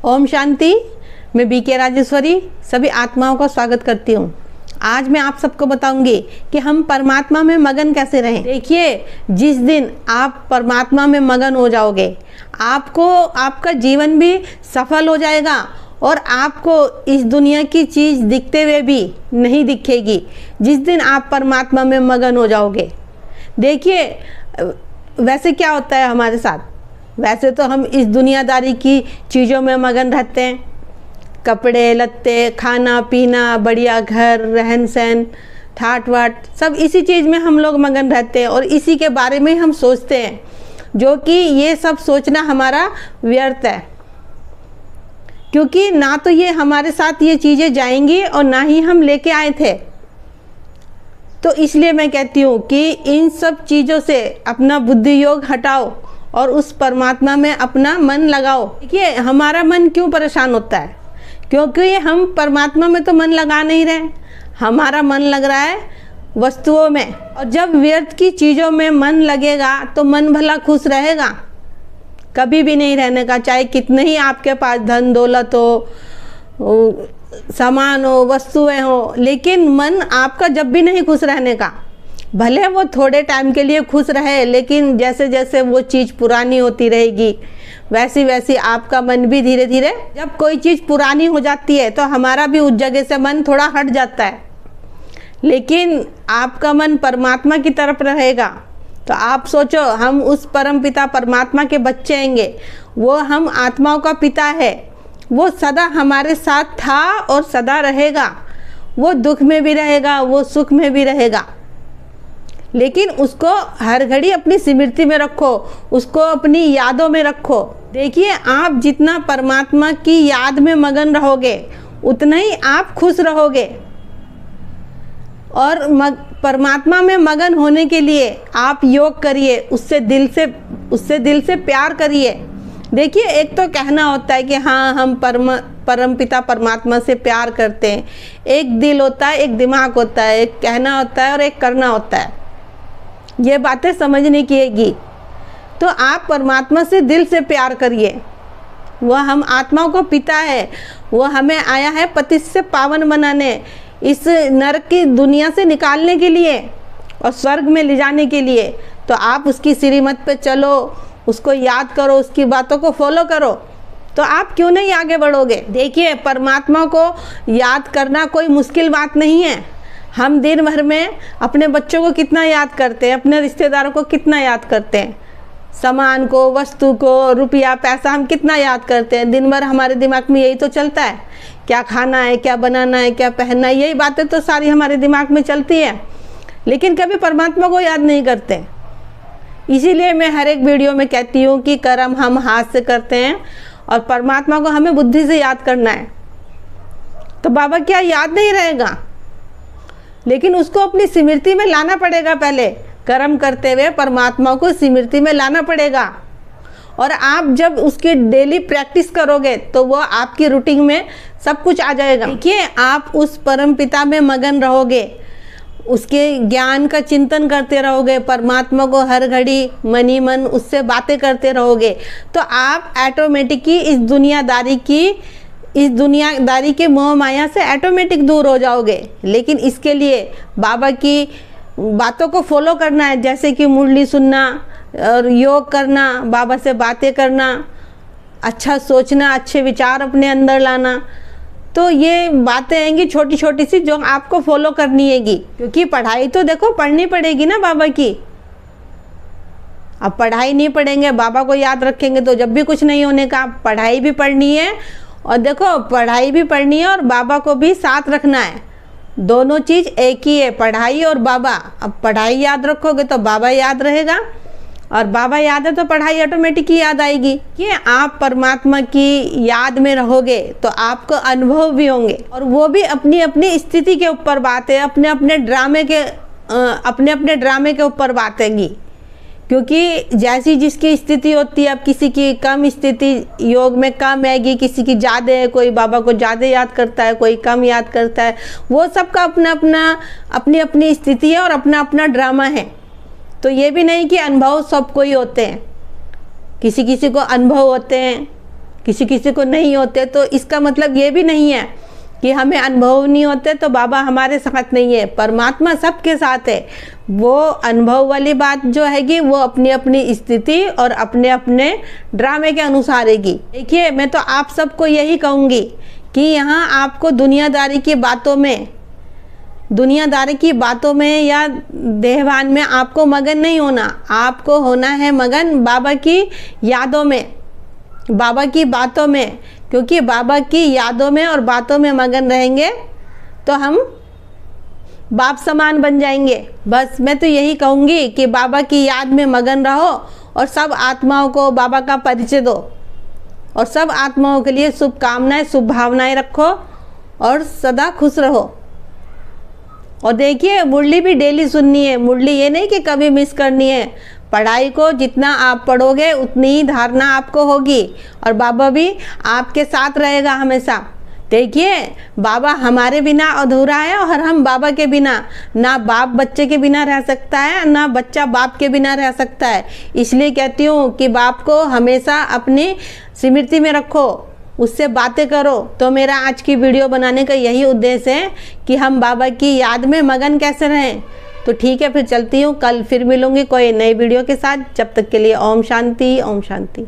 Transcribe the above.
ओम शांति। मैं बीके राजेश्वरी सभी आत्माओं का स्वागत करती हूँ। आज मैं आप सबको बताऊंगी कि हम परमात्मा में मगन कैसे रहें। देखिए, जिस दिन आप परमात्मा में मगन हो जाओगे, आपको आपका जीवन भी सफल हो जाएगा और आपको इस दुनिया की चीज़ दिखते हुए भी नहीं दिखेगी। जिस दिन आप परमात्मा में मगन हो जाओगे, देखिए वैसे क्या होता है हमारे साथ। वैसे तो हम इस दुनियादारी की चीज़ों में मगन रहते हैं, कपड़े लत्ते, खाना पीना, बढ़िया घर, रहन सहन, ठाट वाट, सब इसी चीज़ में हम लोग मगन रहते हैं और इसी के बारे में हम सोचते हैं, जो कि ये सब सोचना हमारा व्यर्थ है, क्योंकि ना तो ये हमारे साथ ये चीज़ें जाएंगी और ना ही हम लेके आए थे। तो इसलिए मैं कहती हूँ कि इन सब चीज़ों से अपना बुद्धि योग हटाओ और उस परमात्मा में अपना मन लगाओ। देखिए, हमारा मन क्यों परेशान होता है? क्योंकि हम परमात्मा में तो मन लगा नहीं रहे, हमारा मन लग रहा है वस्तुओं में। और जब व्यर्थ की चीज़ों में मन लगेगा तो मन भला खुश रहेगा? कभी भी नहीं रहने का। चाहे कितने ही आपके पास धन दौलत हो, सामान हो, वस्तुएं हो, लेकिन मन आपका जब भी नहीं खुश रहने का। भले वो थोड़े टाइम के लिए खुश रहे, लेकिन जैसे जैसे वो चीज़ पुरानी होती रहेगी वैसी वैसी आपका मन भी धीरे धीरे, जब कोई चीज़ पुरानी हो जाती है तो हमारा भी उस जगह से मन थोड़ा हट जाता है। लेकिन आपका मन परमात्मा की तरफ रहेगा तो आप सोचो, हम उस परम पिता परमात्मा के बच्चे होंगे। वो हम आत्माओं का पिता है, वो सदा हमारे साथ था और सदा रहेगा। वो दुख में भी रहेगा, वो सुख में भी रहेगा, लेकिन उसको हर घड़ी अपनी स्मृति में रखो, उसको अपनी यादों में रखो। देखिए, आप जितना परमात्मा की याद में मगन रहोगे उतना ही आप खुश रहोगे। और परमात्मा में मगन होने के लिए आप योग करिए, उससे दिल से प्यार करिए। देखिए, एक तो कहना होता है कि हाँ हम परम पिता परमात्मा से प्यार करते हैं। एक दिल होता है, एक दिमाग होता है, एक कहना होता है और एक करना होता है। ये बातें समझने की हैगी। तो आप परमात्मा से दिल से प्यार करिए। वह हम आत्माओं को पिता है, वो हमें आया है पतित से पावन बनाने, इस नरक की दुनिया से निकालने के लिए और स्वर्ग में ले जाने के लिए। तो आप उसकी श्रीमत पे चलो, उसको याद करो, उसकी बातों को फॉलो करो, तो आप क्यों नहीं आगे बढ़ोगे। देखिए, परमात्मा को याद करना कोई मुश्किल बात नहीं है। हम दिन भर में अपने बच्चों को कितना याद करते हैं, अपने रिश्तेदारों को कितना याद करते हैं, सामान को, वस्तु को, रुपया पैसा हम कितना याद करते हैं। दिन भर हमारे दिमाग में यही तो चलता है, क्या खाना है, क्या बनाना है, क्या पहनना है, यही बातें तो सारी हमारे दिमाग में चलती है। लेकिन कभी परमात्मा को याद नहीं करते। इसीलिए मैं हर एक वीडियो में कहती हूँ कि कर्म हम हाथ से करते हैं और परमात्मा को हमें बुद्धि से याद करना है। तो बाबा क्या याद नहीं रहेगा? लेकिन उसको अपनी स्मृति में लाना पड़ेगा। पहले कर्म करते हुए परमात्मा को स्मृति में लाना पड़ेगा। और आप जब उसकी डेली प्रैक्टिस करोगे तो वो आपकी रूटीन में सब कुछ आ जाएगा। देखिए, आप उस परम पिता में मगन रहोगे, उसके ज्ञान का चिंतन करते रहोगे, परमात्मा को हर घड़ी मन ही मन उससे बातें करते रहोगे, तो आप ऑटोमेटिक ही इस दुनियादारी के मोह माया से ऑटोमेटिक दूर हो जाओगे। लेकिन इसके लिए बाबा की बातों को फॉलो करना है, जैसे कि मुरली सुनना और योग करना, बाबा से बातें करना, अच्छा सोचना, अच्छे विचार अपने अंदर लाना। तो ये बातें आएंगी छोटी छोटी सी, जो आपको फॉलो करनी हैगी। क्योंकि पढ़ाई तो देखो पढ़नी पड़ेगी ना बाबा की। अब पढ़ाई नहीं पढ़ेंगे, बाबा को याद रखेंगे तो जब भी कुछ नहीं होने का। पढ़ाई भी पढ़नी है और देखो, पढ़ाई भी पढ़नी है और बाबा को भी साथ रखना है। दोनों चीज़ एक ही है, पढ़ाई और बाबा। अब पढ़ाई याद रखोगे तो बाबा याद रहेगा, और बाबा याद है तो पढ़ाई ऑटोमेटिक ही याद आएगी। कि आप परमात्मा की याद में रहोगे तो आपको अनुभव भी होंगे, और वो भी अपनी अपनी स्थिति के ऊपर बात है, अपने अपने ड्रामे के ऊपर बात हैगी। क्योंकि जैसी जिसकी स्थिति होती है, अब किसी की कम स्थिति योग में कम आएगी, किसी की ज़्यादा है, कोई बाबा को ज़्यादा याद करता है, कोई कम याद करता है। वो सबका अपनी अपनी स्थिति है और अपना अपना ड्रामा है। तो ये भी नहीं कि अनुभव सबको ही होते हैं, किसी किसी को अनुभव होते हैं, किसी किसी को नहीं होते, तो इसका मतलब ये भी नहीं है कि हमें अनुभव नहीं होते तो बाबा हमारे साथ नहीं है। परमात्मा सबके साथ है। वो अनुभव वाली बात जो हैगी वो अपनी अपनी स्थिति और अपने अपने ड्रामे के अनुसार हैगी। देखिए, मैं तो आप सबको यही कहूँगी कि यहाँ आपको दुनियादारी की बातों में या देहवान में आपको मगन नहीं होना। आपको होना है मगन बाबा की यादों में, बाबा की बातों में, क्योंकि बाबा की यादों में और बातों में मगन रहेंगे तो हम बाप समान बन जाएंगे। बस मैं तो यही कहूँगी कि बाबा की याद में मगन रहो और सब आत्माओं को बाबा का परिचय दो और सब आत्माओं के लिए शुभकामनाएं, शुभ भावनाएं रखो और सदा खुश रहो। और देखिए, मुरली भी डेली सुननी है। मुरली ये नहीं कि कभी मिस करनी है। पढ़ाई को जितना आप पढ़ोगे उतनी ही धारणा आपको होगी और बाबा भी आपके साथ रहेगा हमेशा। देखिए, बाबा हमारे बिना अधूरा है और हम बाबा के बिना, ना बाप बच्चे के बिना रह सकता है, ना बच्चा बाप के बिना रह सकता है। इसलिए कहती हूँ कि बाप को हमेशा अपनी स्मृति में रखो, उससे बातें करो। तो मेरा आज की वीडियो बनाने का यही उद्देश्य है कि हम बाबा की याद में मगन कैसे रहें। तो ठीक है, फिर चलती हूँ। कल फिर मिलूंगी कोई नई वीडियो के साथ। जब तक के लिए ओम शांति, ओम शांति।